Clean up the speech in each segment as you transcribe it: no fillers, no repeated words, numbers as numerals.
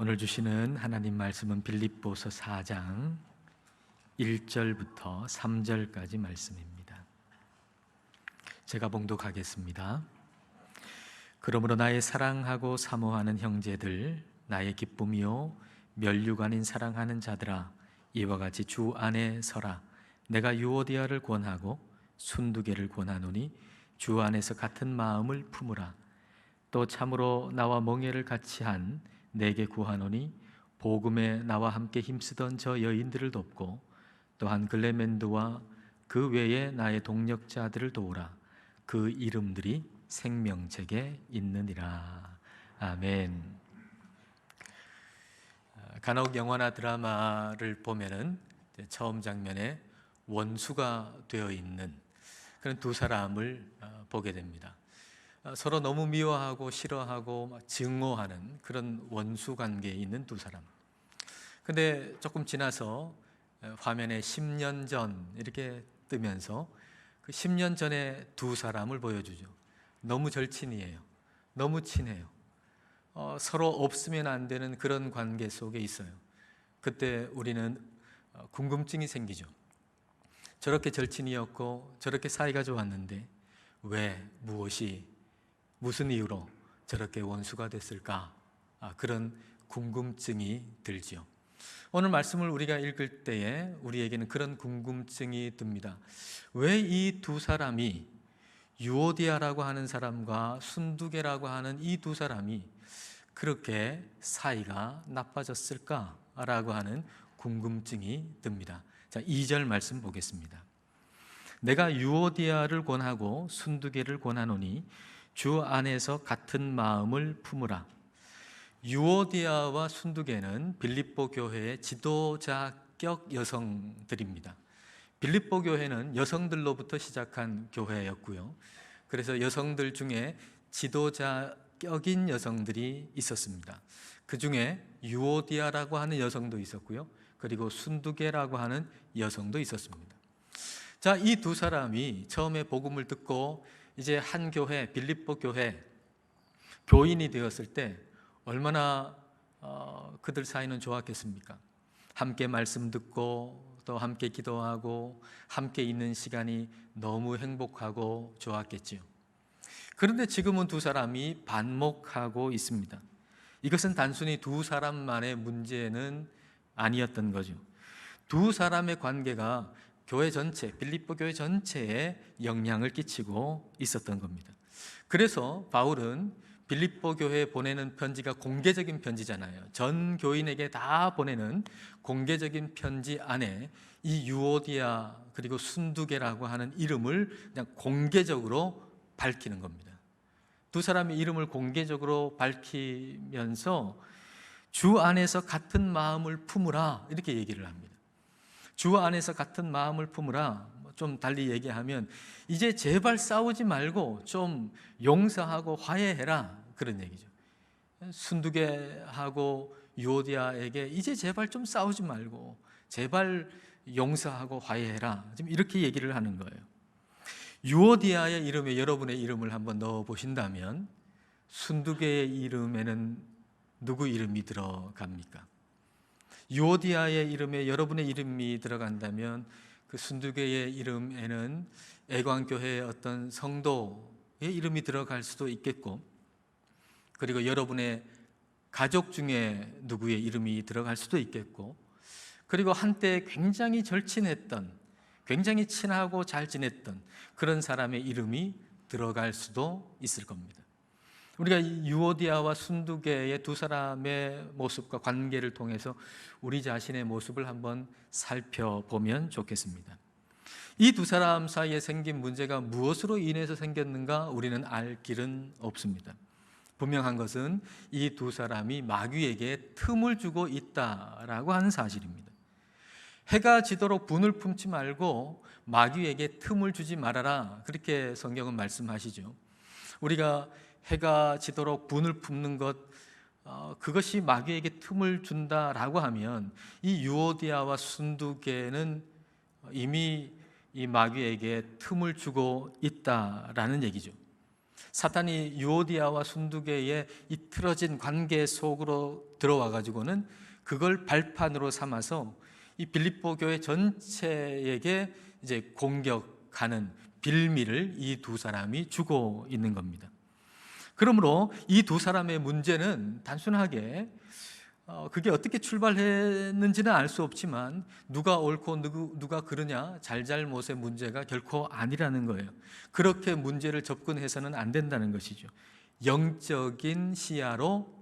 오늘 주시는 하나님 말씀은 빌립보서 4장 1절부터 3절까지 말씀입니다. 제가 봉독하겠습니다. 그러므로 나의 사랑하고 사모하는 형제들, 나의 기쁨이요 멸육 아닌 사랑하는 자들아, 이와 같이 주 안에 서라. 내가 유오디아를 권하고 순두개를 권하노니 주 안에서 같은 마음을 품으라. 또 참으로 나와 멍에를 같이 한 내게 구하노니 복음에 나와 함께 힘쓰던 저 여인들을 돕고 또한 글레멘드와 그 외에 나의 동력자들을 도우라. 그 이름들이 생명책에 있느니라. 아멘. 간혹 영화나 드라마를 보면은 처음 장면에 원수가 되어 있는 그런 두 사람을 보게 됩니다. 서로 너무 미워하고 싫어하고 증오하는 그런 원수 관계에 있는 두 사람. 근데 조금 지나서 화면에 10년 전 이렇게 뜨면서 그 10년 전에 두 사람을 보여주죠. 너무 절친이에요. 너무 친해요. 서로 없으면 안 되는 그런 관계 속에 있어요. 그때 우리는 궁금증이 생기죠. 저렇게 절친이었고 저렇게 사이가 좋았는데 왜, 무슨 이유로 저렇게 원수가 됐을까? 그런 궁금증이 들지요. 오늘 말씀을 우리가 읽을 때에 우리에게는 그런 궁금증이 듭니다. 왜 이 두 사람이, 유오디아라고 하는 사람과 순두개라고 하는 이 두 사람이 그렇게 사이가 나빠졌을까라고 하는 궁금증이 듭니다. 자, 2절 말씀 보겠습니다. 내가 유오디아를 권하고 순두개를 권하노니 주 안에서 같은 마음을 품으라. 유오디아와 순두개는 빌립보 교회의 지도자격 여성들입니다. 빌립보 교회는 여성들로부터 시작한 교회였고요. 그래서 여성들 중에 지도자격인 여성들이 있었습니다. 그 중에 유오디아라고 하는 여성도 있었고요. 그리고 순두개라고 하는 여성도 있었습니다. 자, 이 두 사람이 처음에 복음을 듣고 이제 한 교회, 빌립보 교회 교인이 되었을 때 얼마나 그들 사이는 좋았겠습니까? 함께 말씀 듣고 또 함께 기도하고 함께 있는 시간이 너무 행복하고 좋았겠지요. 그런데 지금은 두 사람이 반목하고 있습니다. 이것은 단순히 두 사람만의 문제는 아니었던 거죠. 두 사람의 관계가 교회 전체, 빌립보 교회 전체에 영향을 끼치고 있었던 겁니다. 그래서 바울은 빌립보 교회에 보내는 편지가 공개적인 편지잖아요. 전 교인에게 다 보내는 공개적인 편지 안에 이 유오디아 그리고 순두개라고 하는 이름을 그냥 공개적으로 밝히는 겁니다. 두 사람의 이름을 공개적으로 밝히면서 주 안에서 같은 마음을 품으라 이렇게 얘기를 합니다. 주 안에서 같은 마음을 품으라. 좀 달리 얘기하면 이제 제발 싸우지 말고 좀 용서하고 화해해라 그런 얘기죠. 순두개하고 유오디아에게 이제 제발 좀 싸우지 말고 제발 용서하고 화해해라, 지금 이렇게 얘기를 하는 거예요. 유오디아의 이름에 여러분의 이름을 한번 넣어 보신다면 순두개의 이름에는 누구 이름이 들어갑니까? 유오디아의 이름에 여러분의 이름이 들어간다면 그 순두개의 이름에는 애광교회의 어떤 성도의 이름이 들어갈 수도 있겠고, 그리고 여러분의 가족 중에 누구의 이름이 들어갈 수도 있겠고, 그리고 한때 굉장히 절친했던, 굉장히 친하고 잘 지냈던 그런 사람의 이름이 들어갈 수도 있을 겁니다. 우리가 유오디아와 순두개의 두 사람의 모습과 관계를 통해서 우리 자신의 모습을 한번 살펴보면 좋겠습니다. 이 두 사람 사이에 생긴 문제가 무엇으로 인해서 생겼는가 우리는 알 길은 없습니다. 분명한 것은 이 두 사람이 마귀에게 틈을 주고 있다라고 하는 사실입니다. 해가 지도록 분을 품지 말고 마귀에게 틈을 주지 말아라, 그렇게 성경은 말씀하시죠. 우리가 해가 지도록 분을 품는 것, 그것이 마귀에게 틈을 준다라고 하면 이 유오디아와 순두개는 이미 이 마귀에게 틈을 주고 있다라는 얘기죠. 사탄이 유오디아와 순두개의 이 틀어진 관계 속으로 들어와 가지고는 그걸 발판으로 삼아서 이 빌립보 교회 전체에게 이제 공격하는 빌미를 이 두 사람이 주고 있는 겁니다. 그러므로 이 두 사람의 문제는 단순하게 그게 어떻게 출발했는지는 알 수 없지만 누가 옳고 누가 그르냐 잘잘못의 문제가 결코 아니라는 거예요. 그렇게 문제를 접근해서는 안 된다는 것이죠. 영적인 시야로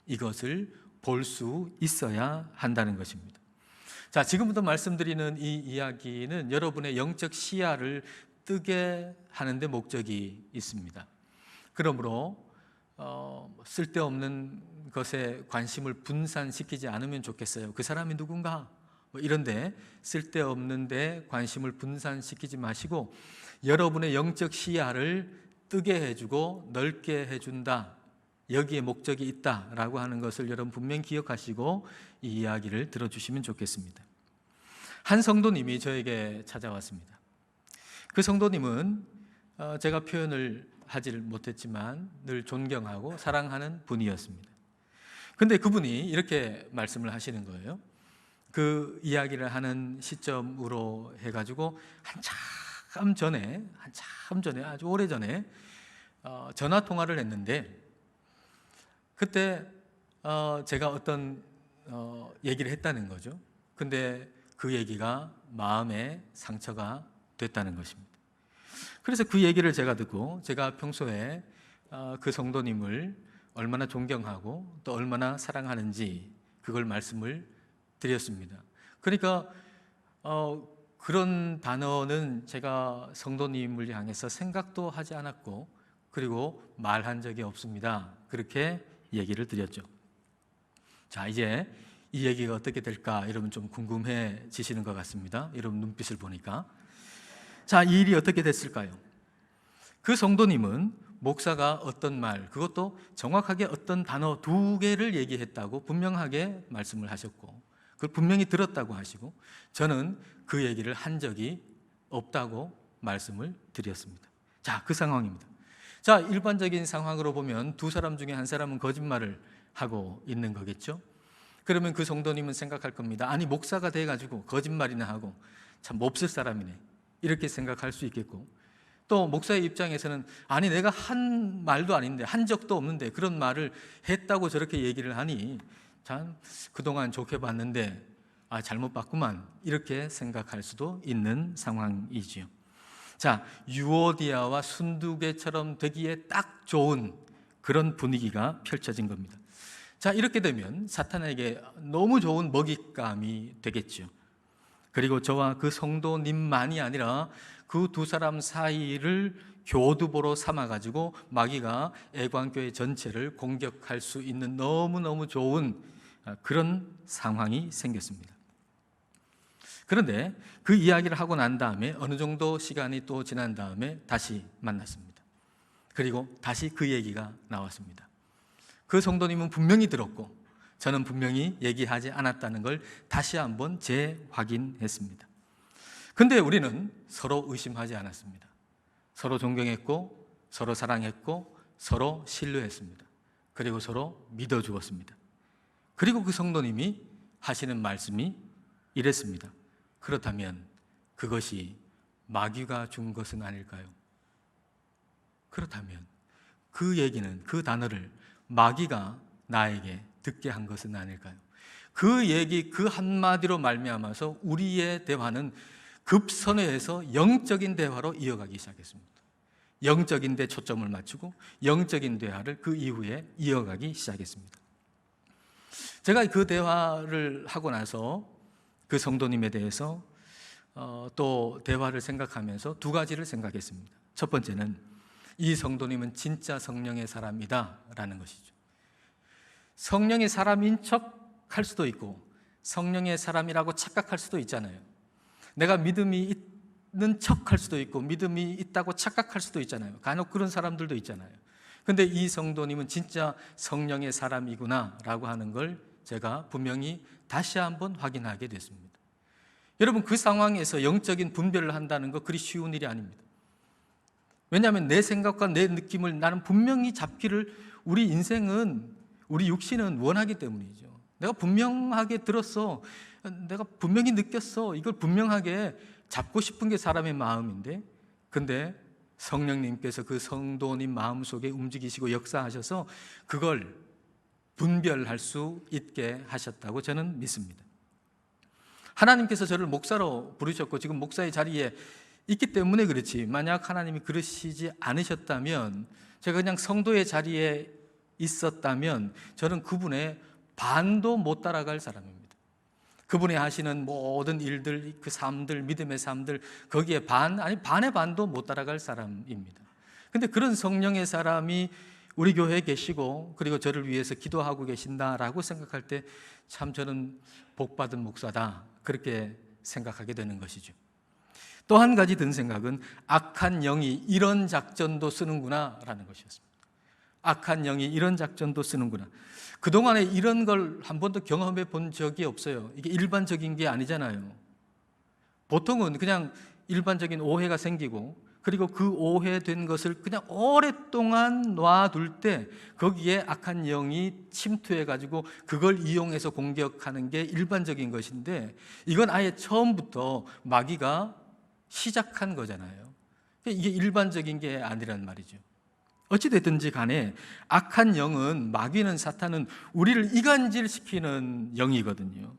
이것을 볼 수 있어야 한다는 것입니다. 자, 지금부터 말씀드리는 이 이야기는 여러분의 영적 시야를 뜨게 하는 데 목적이 있습니다. 그러므로 쓸데없는 것에 관심을 분산시키지 않으면 좋겠어요. 그 사람이 누군가? 이런데 쓸데없는 데 관심을 분산시키지 마시고 여러분의 영적 시야를 뜨게 해주고 넓게 해준다. 여기에 목적이 있다라고 하는 것을 여러분 분명히 기억하시고 이 이야기를 들어주시면 좋겠습니다. 한 성도님이 저에게 찾아왔습니다. 그 성도님은 제가 표현을 하지를 못했지만 늘 존경하고 사랑하는 분이었습니다. 근데 그분이 이렇게 말씀을 하시는 거예요. 그 이야기를 하는 시점으로 해가지고 한참 전에 아주 오래전에 전화 통화를 했는데 그때 제가 어떤 얘기를 했다는 거죠. 근데 그 얘기가 마음에 상처가 됐다는 것입니다. 그래서 그 얘기를 제가 듣고 제가 평소에 그 성도님을 얼마나 존경하고 또 얼마나 사랑하는지 그걸 말씀을 드렸습니다. 그러니까 그런 단어는 제가 성도님을 향해서 생각도 하지 않았고 그리고 말한 적이 없습니다. 그렇게 얘기를 드렸죠. 자, 이제 이 얘기가 어떻게 될까 여러분 좀 궁금해지시는 것 같습니다. 여러분 눈빛을 보니까. 자, 이 일이 어떻게 됐을까요? 그 성도님은 목사가 어떤 말, 그것도 정확하게 어떤 단어 2개를 얘기했다고 분명하게 말씀을 하셨고 그걸 분명히 들었다고 하시고 저는 그 얘기를 한 적이 없다고 말씀을 드렸습니다. 자, 그 상황입니다. 자, 일반적인 상황으로 보면 두 사람 중에 한 사람은 거짓말을 하고 있는 거겠죠. 그러면 그 성도님은 생각할 겁니다. 아니, 목사가 돼가지고 거짓말이나 하고 참 몹쓸 사람이네 이렇게 생각할 수 있겠고 또 목사의 입장에서는 아니 내가 한 말도 아닌데 한 적도 없는데 그런 말을 했다고 저렇게 얘기를 하니 참 그동안 좋게 봤는데 잘못 봤구만 이렇게 생각할 수도 있는 상황이지요. 자, 유오디아와 순두개처럼 되기에 딱 좋은 그런 분위기가 펼쳐진 겁니다. 자, 이렇게 되면 사탄에게 너무 좋은 먹잇감이 되겠죠. 그리고 저와 그 성도님만이 아니라 그 두 사람 사이를 교두보로 삼아가지고 마귀가 애광교회 전체를 공격할 수 있는 너무너무 좋은 그런 상황이 생겼습니다. 그런데 그 이야기를 하고 난 다음에 어느 정도 시간이 또 지난 다음에 다시 만났습니다. 그리고 다시 그 얘기가 나왔습니다. 그 성도님은 분명히 들었고 저는 분명히 얘기하지 않았다는 걸 다시 한번 재확인했습니다. 근데 우리는 서로 의심하지 않았습니다. 서로 존경했고 서로 사랑했고 서로 신뢰했습니다. 그리고 서로 믿어주었습니다. 그리고 그 성도님이 하시는 말씀이 이랬습니다. 그렇다면 그것이 마귀가 준 것은 아닐까요? 그렇다면 그 얘기는 그 단어를 마귀가 나에게 듣게 한 것은 아닐까요? 그 얘기 그 한마디로 말미암아서 우리의 대화는 급선회해서 영적인 대화로 이어가기 시작했습니다. 영적인 데 초점을 맞추고 영적인 대화를 그 이후에 이어가기 시작했습니다. 제가 그 대화를 하고 나서 그 성도님에 대해서 또 대화를 생각하면서 2가지를 생각했습니다. 첫 번째는 이 성도님은 진짜 성령의 사람이다 라는 것이죠. 성령의 사람인 척 할 수도 있고 성령의 사람이라고 착각할 수도 있잖아요. 내가 믿음이 있는 척 할 수도 있고 믿음이 있다고 착각할 수도 있잖아요. 간혹 그런 사람들도 있잖아요. 근데 이 성도님은 진짜 성령의 사람이구나 라고 하는 걸 제가 분명히 다시 한번 확인하게 됐습니다. 여러분, 그 상황에서 영적인 분별을 한다는 거 그리 쉬운 일이 아닙니다. 왜냐하면 내 생각과 내 느낌을 나는 분명히 잡기를 우리 인생은, 우리 육신은 원하기 때문이죠. 내가 분명하게 들었어. 내가 분명히 느꼈어. 이걸 분명하게 잡고 싶은 게 사람의 마음인데, 근데 성령님께서 그 성도님 마음속에 움직이시고 역사하셔서 그걸 분별할 수 있게 하셨다고 저는 믿습니다. 하나님께서 저를 목사로 부르셨고 지금 목사의 자리에 있기 때문에 그렇지, 만약 하나님이 그러시지 않으셨다면, 제가 그냥 성도의 자리에 있었다면 저는 그분의 반도 못 따라갈 사람입니다. 그분이 하시는 모든 일들, 그 삶들, 믿음의 삶들, 거기에 반의 반도 못 따라갈 사람입니다. 근데 그런 성령의 사람이 우리 교회에 계시고 그리고 저를 위해서 기도하고 계신다라고 생각할 때 참 저는 복받은 목사다, 그렇게 생각하게 되는 것이죠. 또 한 가지 든 생각은 악한 영이 이런 작전도 쓰는구나 라는 것이었습니다. 악한 영이 이런 작전도 쓰는구나. 그동안에 이런 걸 한 번도 경험해 본 적이 없어요. 이게 일반적인 게 아니잖아요. 보통은 그냥 일반적인 오해가 생기고 그리고 그 오해된 것을 그냥 오랫동안 놔둘 때 거기에 악한 영이 침투해가지고 그걸 이용해서 공격하는 게 일반적인 것인데, 이건 아예 처음부터 마귀가 시작한 거잖아요. 이게 일반적인 게 아니란 말이죠. 어찌됐든지 간에 악한 영은, 마귀는, 사탄은 우리를 이간질시키는 영이거든요.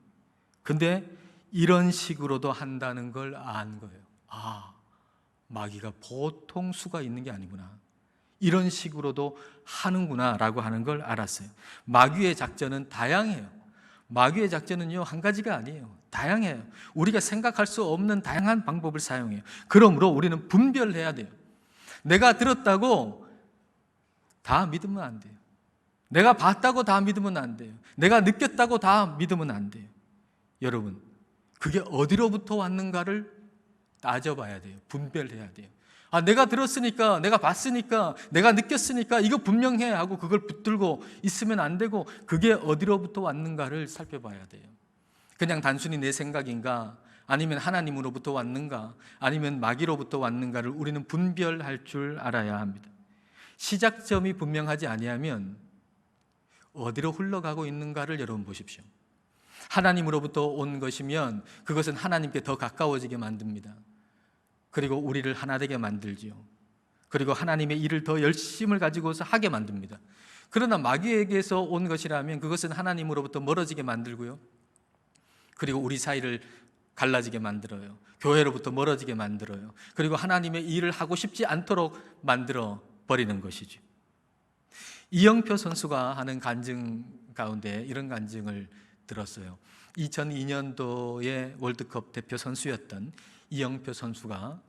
근데 이런 식으로도 한다는 걸 안 거예요. 아, 마귀가 보통 수가 있는 게 아니구나, 이런 식으로도 하는구나 라고 하는 걸 알았어요. 마귀의 작전은 다양해요. 마귀의 작전은요, 한 가지가 아니에요. 다양해요. 우리가 생각할 수 없는 다양한 방법을 사용해요. 그러므로 우리는 분별해야 돼요. 내가 들었다고 다 믿으면 안 돼요. 내가 봤다고 다 믿으면 안 돼요. 내가 느꼈다고 다 믿으면 안 돼요. 여러분, 그게 어디로부터 왔는가를 따져봐야 돼요. 분별해야 돼요. 아, 내가 들었으니까, 내가 봤으니까, 내가 느꼈으니까 이거 분명해 하고 그걸 붙들고 있으면 안 되고, 그게 어디로부터 왔는가를 살펴봐야 돼요. 그냥 단순히 내 생각인가, 아니면 하나님으로부터 왔는가, 아니면 마귀로부터 왔는가를 우리는 분별할 줄 알아야 합니다. 시작점이 분명하지 아니하면 어디로 흘러가고 있는가를 여러분 보십시오. 하나님으로부터 온 것이면 그것은 하나님께 더 가까워지게 만듭니다. 그리고 우리를 하나 되게 만들지요. 그리고 하나님의 일을 더 열심을 가지고서 하게 만듭니다. 그러나 마귀에게서 온 것이라면 그것은 하나님으로부터 멀어지게 만들고요, 그리고 우리 사이를 갈라지게 만들어요. 교회로부터 멀어지게 만들어요. 그리고 하나님의 일을 하고 싶지 않도록 만들어 버리는 것이죠. 이영표 선수가 하는 간증 가운데 이런 간증을 들었어요. 2002년도에 월드컵 대표 선수였던 이영표 선수가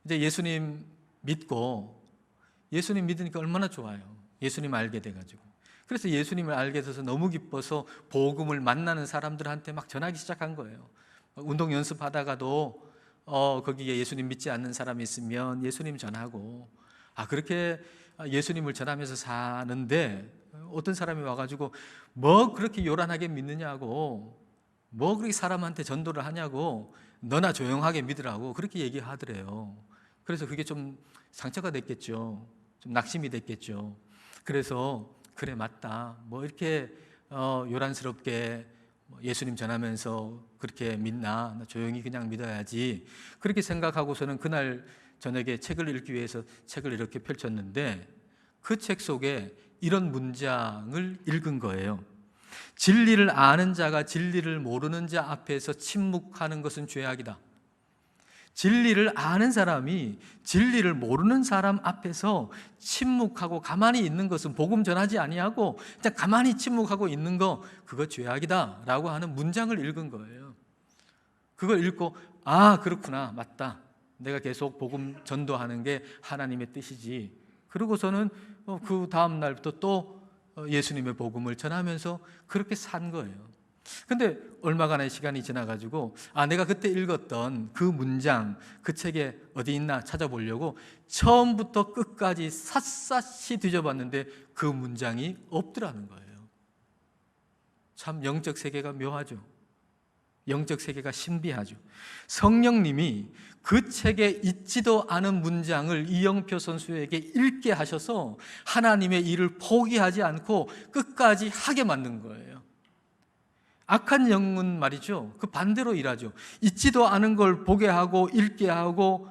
이제 예수님 믿으니까 얼마나 좋아요. 예수님 알게 돼가지고. 그래서 예수님을 알게 돼서 너무 기뻐서 복음을 만나는 사람들한테 막 전하기 시작한 거예요. 운동 연습하다가도 거기에 예수님 믿지 않는 사람이 있으면 예수님 전하고, 그렇게 예수님을 전하면서 사는데 어떤 사람이 와가지고 뭐 그렇게 요란하게 믿느냐고, 뭐 그렇게 사람한테 전도를 하냐고, 너나 조용하게 믿으라고 그렇게 얘기하더래요. 그래서 그게 좀 상처가 됐겠죠. 좀 낙심이 됐겠죠. 그래서 그래, 맞다, 뭐 이렇게 요란스럽게 예수님 전하면서 그렇게 믿나, 나 조용히 그냥 믿어야지, 그렇게 생각하고서는 그날 저녁에 책을 읽기 위해서 책을 이렇게 펼쳤는데 그 책 속에 이런 문장을 읽은 거예요. 진리를 아는 자가 진리를 모르는 자 앞에서 침묵하는 것은 죄악이다. 진리를 아는 사람이 진리를 모르는 사람 앞에서 침묵하고 가만히 있는 것은, 복음 전하지 아니하고 그냥 가만히 침묵하고 있는 거, 그거 죄악이다 라고 하는 문장을 읽은 거예요. 그걸 읽고 그렇구나, 맞다, 내가 계속 복음 전도하는 게 하나님의 뜻이지. 그러고서는 그 다음 날부터 또 예수님의 복음을 전하면서 그렇게 산 거예요. 근데 얼마간의 시간이 지나가지고 내가 그때 읽었던 그 문장, 그 책에 어디 있나 찾아보려고 처음부터 끝까지 샅샅이 뒤져봤는데 그 문장이 없더라는 거예요. 참 영적 세계가 묘하죠. 영적 세계가 신비하죠. 성령님이 그 책에 있지도 않은 문장을 이영표 선수에게 읽게 하셔서 하나님의 일을 포기하지 않고 끝까지 하게 만든 거예요. 악한 영은 말이죠, 그 반대로 일하죠. 있지도 않은 걸 보게 하고 읽게 하고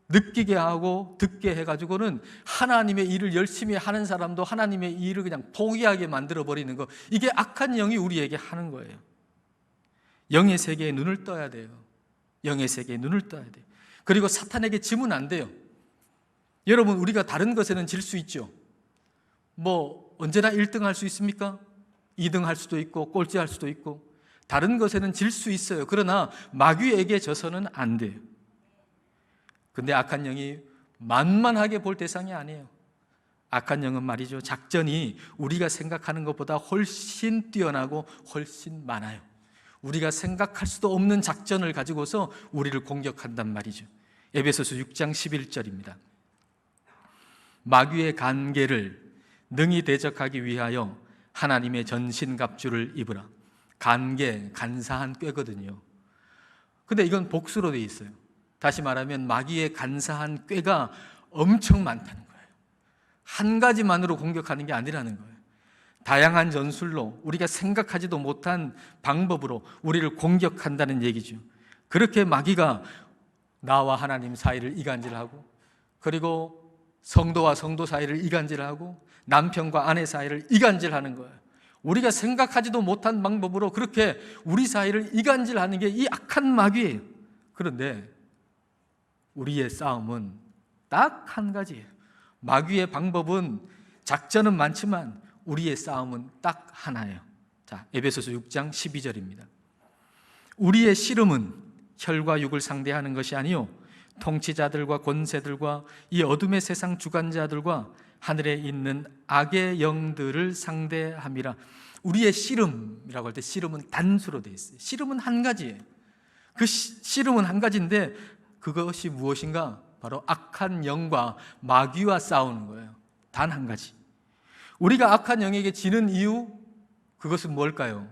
느끼게 하고 듣게 해가지고는 하나님의 일을 열심히 하는 사람도 하나님의 일을 그냥 포기하게 만들어버리는 거, 이게 악한 영이 우리에게 하는 거예요. 영의 세계에 눈을 떠야 돼요. 영의 세계에 눈을 떠야 돼요. 그리고 사탄에게 지면 안 돼요. 여러분, 우리가 다른 것에는 질 수 있죠. 뭐 언제나 1등 할 수 있습니까? 2등 할 수도 있고 꼴찌 할 수도 있고 다른 것에는 질 수 있어요. 그러나 마귀에게 져서는 안 돼요. 근데 악한 영이 만만하게 볼 대상이 아니에요. 악한 영은 말이죠, 작전이 우리가 생각하는 것보다 훨씬 뛰어나고 훨씬 많아요. 우리가 생각할 수도 없는 작전을 가지고서 우리를 공격한단 말이죠. 에베소서 6장 11절입니다. 마귀의 간계를 능히 대적하기 위하여 하나님의 전신갑주를 입으라. 간계, 간사한 꾀거든요. 근데 이건 복수로 되어 있어요. 다시 말하면 마귀의 간사한 꾀가 엄청 많다는 거예요. 한 가지만으로 공격하는 게 아니라는 거예요. 다양한 전술로 우리가 생각하지도 못한 방법으로 우리를 공격한다는 얘기죠. 그렇게 마귀가 나와 하나님 사이를 이간질하고, 그리고 성도와 성도 사이를 이간질하고, 남편과 아내 사이를 이간질하는 거예요. 우리가 생각하지도 못한 방법으로 그렇게 우리 사이를 이간질하는 게 이 악한 마귀예요. 그런데 우리의 싸움은 딱 한 가지예요. 마귀의 방법은, 작전은 많지만 우리의 싸움은 딱 하나예요. 자, 에베소서 6장 12절입니다. 우리의 씨름은 혈과 육을 상대하는 것이 아니요 통치자들과 권세들과 이 어둠의 세상 주관자들과 하늘에 있는 악의 영들을 상대함이라. 우리의 씨름이라고 할 때 씨름은 단수로 되어 있어요. 씨름은 한 가지예요. 그 씨름은 한 가지인데 그것이 무엇인가? 바로 악한 영과 마귀와 싸우는 거예요. 단 한 가지. 우리가 악한 영에게 지는 이유, 그것은 뭘까요?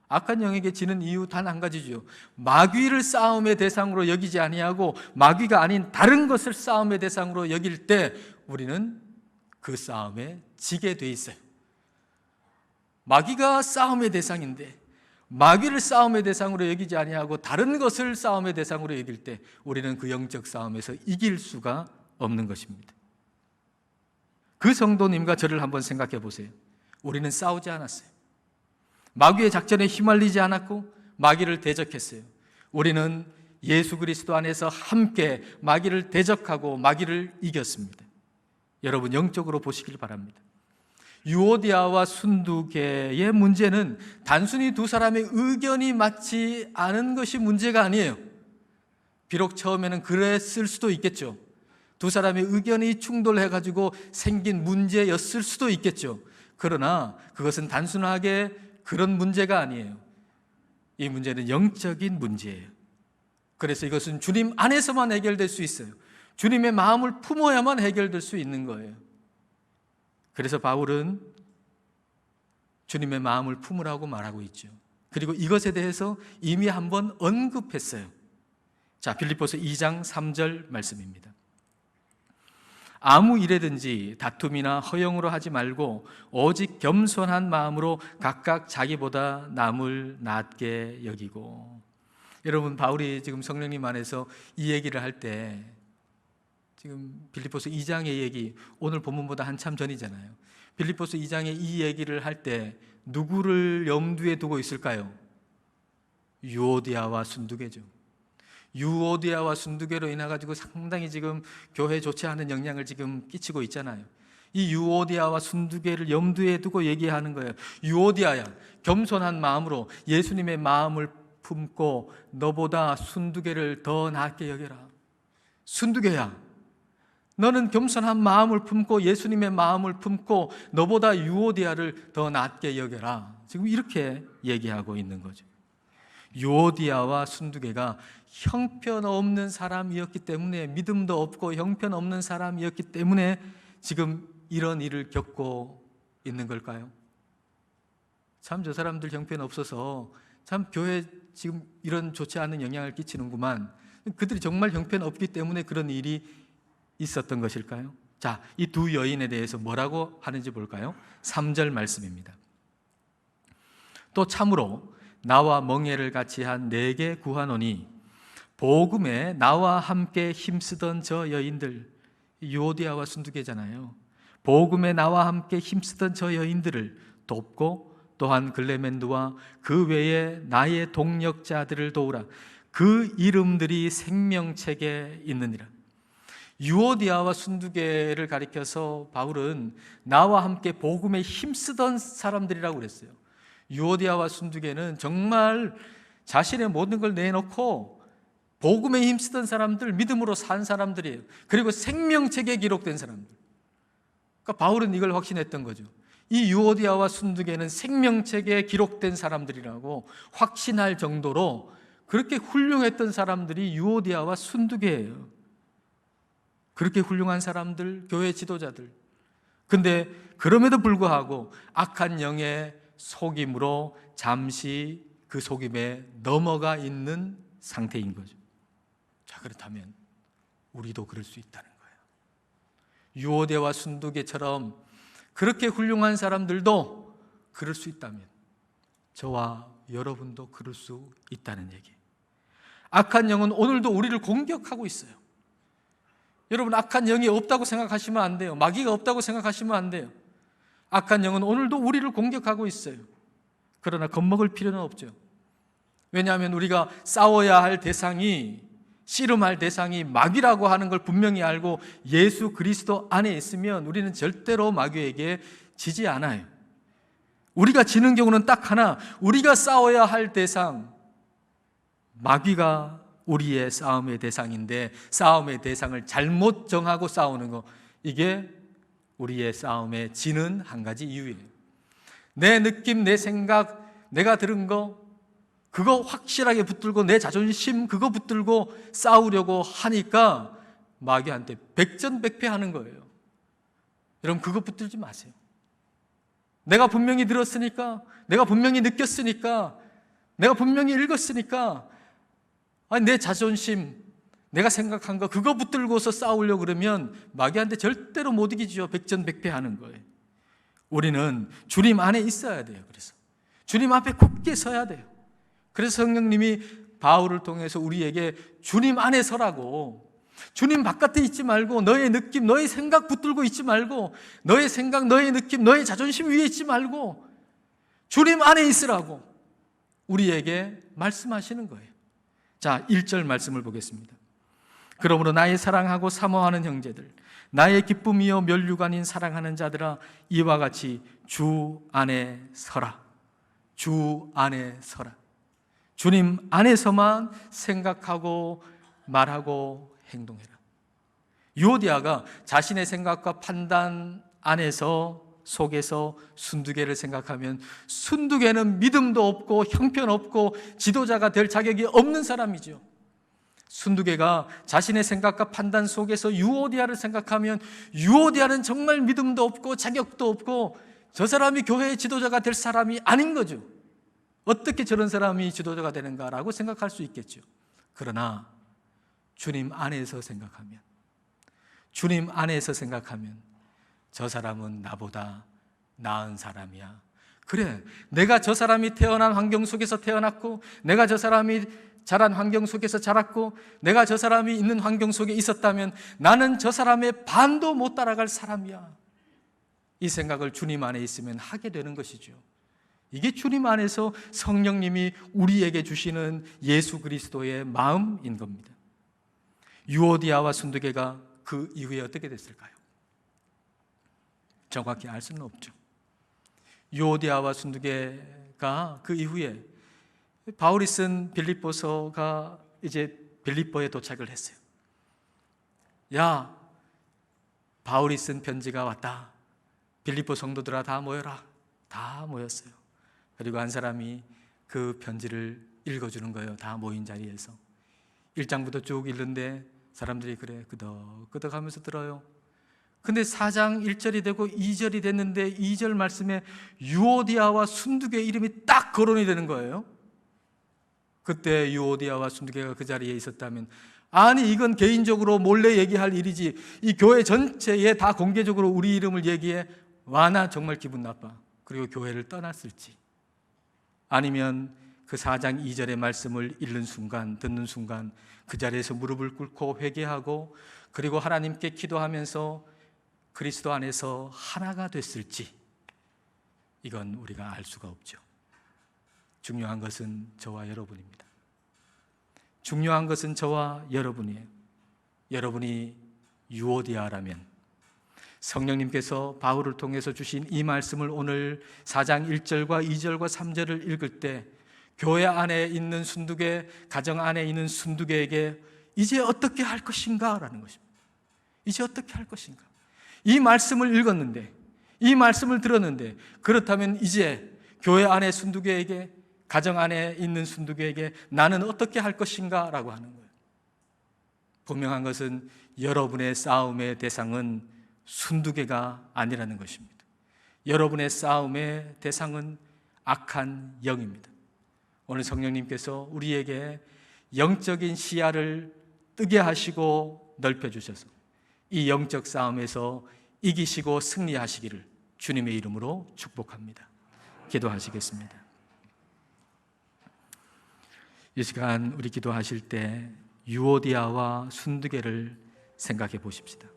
악한 영에게 지는 이유 단 한 가지죠. 마귀를 싸움의 대상으로 여기지 아니하고 마귀가 아닌 다른 것을 싸움의 대상으로 여길 때 우리는 그 싸움에 지게 돼 있어요. 마귀가 싸움의 대상인데 마귀를 싸움의 대상으로 여기지 아니하고 다른 것을 싸움의 대상으로 여길 때 우리는 그 영적 싸움에서 이길 수가 없는 것입니다. 그 성도님과 저를 한번 생각해 보세요. 우리는 싸우지 않았어요. 마귀의 작전에 휘말리지 않았고 마귀를 대적했어요. 우리는 예수 그리스도 안에서 함께 마귀를 대적하고 마귀를 이겼습니다. 여러분, 영적으로 보시길 바랍니다. 유오디아와 순두개의 문제는 단순히 두 사람의 의견이 맞지 않은 것이 문제가 아니에요. 비록 처음에는 그랬을 수도 있겠죠. 두 사람의 의견이 충돌해가지고 생긴 문제였을 수도 있겠죠. 그러나 그것은 단순하게 그런 문제가 아니에요. 이 문제는 영적인 문제예요. 그래서 이것은 주님 안에서만 해결될 수 있어요. 주님의 마음을 품어야만 해결될 수 있는 거예요. 그래서 바울은 주님의 마음을 품으라고 말하고 있죠. 그리고 이것에 대해서 이미 한번 언급했어요. 자, 빌립보서 2장 3절 말씀입니다. 아무 일에든지 다툼이나 허영으로 하지 말고 오직 겸손한 마음으로 각각 자기보다 남을 낮게 여기고. 여러분, 바울이 지금 성령님 안에서 이 얘기를 할 때, 지금 빌립보서 2장의 얘기, 오늘 본문보다 한참 전이잖아요. 빌립보서 2장의 이 얘기를 할 때 누구를 염두에 두고 있을까요? 유오디아와 순두개죠. 유오디아와 순두개로 인해가지고 상당히 지금 교회에 좋지 않은 영향을 지금 끼치고 있잖아요. 이 유오디아와 순두개를 염두에 두고 얘기하는 거예요. 유오디아야, 겸손한 마음으로 예수님의 마음을 품고 너보다 순두개를 더 낫게 여겨라. 순두개야, 너는 겸손한 마음을 품고 예수님의 마음을 품고 너보다 유오디아를 더 낫게 여겨라. 지금 이렇게 얘기하고 있는 거죠. 유오디아와 순두개가 형편없는 사람이었기 때문에, 믿음도 없고 형편없는 사람이었기 때문에 지금 이런 일을 겪고 있는 걸까요? 참 저 사람들 형편없어서 참 교회 지금 이런 좋지 않은 영향을 끼치는구만. 그들이 정말 형편없기 때문에 그런 일이 있었던 것일까요? 자, 이 두 여인에 대해서 뭐라고 하는지 볼까요? 3절 말씀입니다. 또 참으로 나와 멍에를 같이 한 내게 구하노니 복음에 나와 함께 힘쓰던 저 여인들, 유오디아와 순두계잖아요. 복음에 나와 함께 힘쓰던 저 여인들을 돕고 또한 글레멘드와 그 외에 나의 동력자들을 도우라. 그 이름들이 생명책에 있느니라. 유오디아와 순두계를 가리켜서 바울은 나와 함께 복음에 힘쓰던 사람들이라고 그랬어요. 유오디아와 순두계는 정말 자신의 모든 걸 내놓고 복음에 힘쓰던 사람들, 믿음으로 산 사람들이에요. 그리고 생명책에 기록된 사람들. 그러니까 바울은 이걸 확신했던 거죠. 이 유오디아와 순두계는 생명책에 기록된 사람들이라고 확신할 정도로 그렇게 훌륭했던 사람들이 유오디아와 순두계예요. 그렇게 훌륭한 사람들, 교회 지도자들. 근데 그럼에도 불구하고 악한 영의 속임으로 잠시 그 속임에 넘어가 있는 상태인 거죠. 자, 그렇다면 우리도 그럴 수 있다는 거예요. 유오디아와 순두계처럼 그렇게 훌륭한 사람들도 그럴 수 있다면 저와 여러분도 그럴 수 있다는 얘기. 악한 영은 오늘도 우리를 공격하고 있어요. 여러분, 악한 영이 없다고 생각하시면 안 돼요. 마귀가 없다고 생각하시면 안 돼요. 악한 영은 오늘도 우리를 공격하고 있어요. 그러나 겁먹을 필요는 없죠. 왜냐하면 우리가 싸워야 할 대상이, 씨름할 대상이 마귀라고 하는 걸 분명히 알고 예수 그리스도 안에 있으면 우리는 절대로 마귀에게 지지 않아요. 우리가 지는 경우는 딱 하나, 우리가 싸워야 할 대상, 마귀가 우리의 싸움의 대상인데 싸움의 대상을 잘못 정하고 싸우는 거, 이게 우리의 싸움에 지는 한 가지 이유예요. 내 느낌, 내 생각, 내가 들은 거, 그거 확실하게 붙들고 내 자존심 그거 붙들고 싸우려고 하니까 마귀한테 백전백패하는 거예요. 여러분, 그거 붙들지 마세요. 내가 분명히 들었으니까, 내가 분명히 느꼈으니까, 내가 분명히 읽었으니까, 아니, 내 자존심, 내가 생각한 거 그거 붙들고서 싸우려고 그러면 마귀한테 절대로 못 이기죠. 백전백패하는 거예요. 우리는 주님 안에 있어야 돼요. 그래서 주님 앞에 굳게 서야 돼요. 그래서 성령님이 바울을 통해서 우리에게 주님 안에 서라고, 주님 바깥에 있지 말고 너의 느낌, 너의 생각 붙들고 있지 말고, 너의 생각, 너의 느낌, 너의 자존심 위에 있지 말고 주님 안에 있으라고 우리에게 말씀하시는 거예요. 자, 1절 말씀을 보겠습니다. 그러므로 나의 사랑하고 사모하는 형제들, 나의 기쁨이요 면류관인 사랑하는 자들아, 이와 같이 주 안에 서라. 주 안에 서라. 주님 안에서만 생각하고 말하고 행동해라. 유오디아가 자신의 생각과 판단 안에서, 속에서 순두계를 생각하면 순두계는 믿음도 없고 형편없고 지도자가 될 자격이 없는 사람이죠. 순두계가 자신의 생각과 판단 속에서 유오디아를 생각하면 유오디아는 정말 믿음도 없고 자격도 없고 저 사람이 교회의 지도자가 될 사람이 아닌 거죠. 어떻게 저런 사람이 지도자가 되는가라고 생각할 수 있겠죠. 그러나 주님 안에서 생각하면, 주님 안에서 생각하면 저 사람은 나보다 나은 사람이야. 그래, 내가 저 사람이 태어난 환경 속에서 태어났고, 내가 저 사람이 자란 환경 속에서 자랐고, 내가 저 사람이 있는 환경 속에 있었다면 나는 저 사람의 반도 못 따라갈 사람이야. 이 생각을 주님 안에 있으면 하게 되는 것이죠. 이게 주님 안에서 성령님이 우리에게 주시는 예수 그리스도의 마음인 겁니다. 유오디아와 순두계가 그 이후에 어떻게 됐을까요? 정확히 알 수는 없죠. 유오디아와 순두계가 그 이후에 바울이 쓴 빌립보서가 이제 빌립보에 도착을 했어요. 야, 바울이 쓴 편지가 왔다. 빌립보 성도들아 다 모여라. 다 모였어요. 그리고 한 사람이 그 편지를 읽어주는 거예요. 다 모인 자리에서 1장부터 쭉 읽는데 사람들이 그래 끄덕끄덕 하면서 들어요. 근데 4장 1절이 되고 2절이 됐는데 2절 말씀에 유오디아와 순두계 이름이 딱 거론이 되는 거예요. 그때 유오디아와 순두개가 그 자리에 있었다면, 아니 이건 개인적으로 몰래 얘기할 일이지 이 교회 전체에 다 공개적으로 우리 이름을 얘기해, 와나 정말 기분 나빠. 그리고 교회를 떠났을지, 아니면 그 4장 2절의 말씀을 읽는 순간, 듣는 순간 그 자리에서 무릎을 꿇고 회개하고 그리고 하나님께 기도하면서 그리스도 안에서 하나가 됐을지, 이건 우리가 알 수가 없죠. 중요한 것은 저와 여러분입니다. 중요한 것은 저와 여러분이에요. 여러분이 유오디아라면 성령님께서 바울을 통해서 주신 이 말씀을 오늘 4장 1절과 2절과 3절을 읽을 때 교회 안에 있는 순두개, 가정 안에 있는 순두개에게 이제 어떻게 할 것인가 라는 것입니다. 이제 어떻게 할 것인가. 이 말씀을 읽었는데, 이 말씀을 들었는데, 그렇다면 이제 교회 안에 순두개에게, 가정 안에 있는 순두개에게 나는 어떻게 할 것인가 라고 하는 거예요. 분명한 것은 여러분의 싸움의 대상은 순두개가 아니라는 것입니다. 여러분의 싸움의 대상은 악한 영입니다. 오늘 성령님께서 우리에게 영적인 시야를 뜨게 하시고 넓혀주셔서 이 영적 싸움에서 이기시고 승리하시기를 주님의 이름으로 축복합니다. 기도하시겠습니다. 이 시간 우리 기도하실 때 유오디아와 순두개를 생각해 보십시다.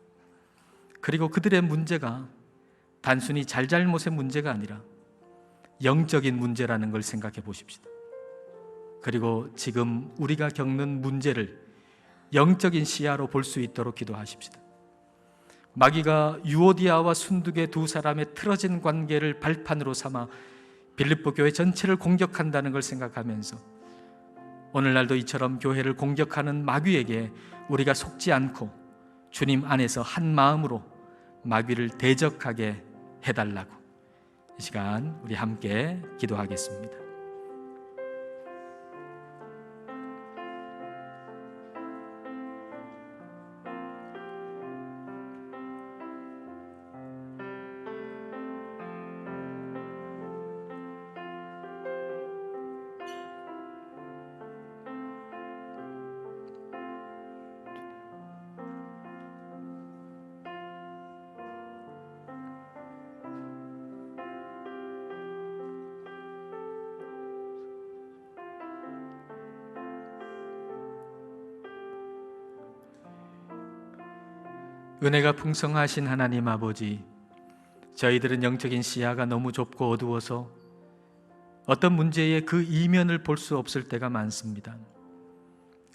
그리고 그들의 문제가 단순히 잘잘못의 문제가 아니라 영적인 문제라는 걸 생각해 보십시다. 그리고 지금 우리가 겪는 문제를 영적인 시야로 볼 수 있도록 기도하십시다. 마귀가 유오디아와 순두개 두 사람의 틀어진 관계를 발판으로 삼아 빌립보 교회 전체를 공격한다는 걸 생각하면서 오늘날도 이처럼 교회를 공격하는 마귀에게 우리가 속지 않고 주님 안에서 한 마음으로 마귀를 대적하게 해달라고 이 시간 우리 함께 기도하겠습니다. 은혜가 풍성하신 하나님 아버지, 저희들은 영적인 시야가 너무 좁고 어두워서 어떤 문제의 그 이면을 볼 수 없을 때가 많습니다.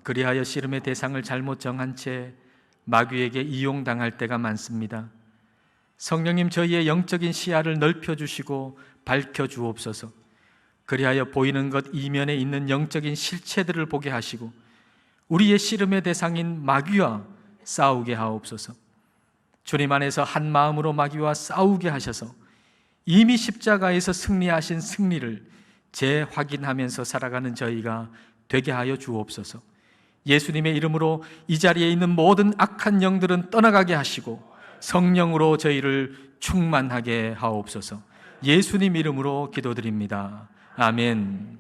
그리하여 씨름의 대상을 잘못 정한 채 마귀에게 이용당할 때가 많습니다. 성령님, 저희의 영적인 시야를 넓혀주시고 밝혀주옵소서. 그리하여 보이는 것 이면에 있는 영적인 실체들을 보게 하시고 우리의 씨름의 대상인 마귀와 싸우게 하옵소서. 주님 안에서 한 마음으로 마귀와 싸우게 하셔서 이미 십자가에서 승리하신 승리를 재확인하면서 살아가는 저희가 되게 하여 주옵소서. 예수님의 이름으로 이 자리에 있는 모든 악한 영들은 떠나가게 하시고 성령으로 저희를 충만하게 하옵소서. 예수님 이름으로 기도드립니다. 아멘.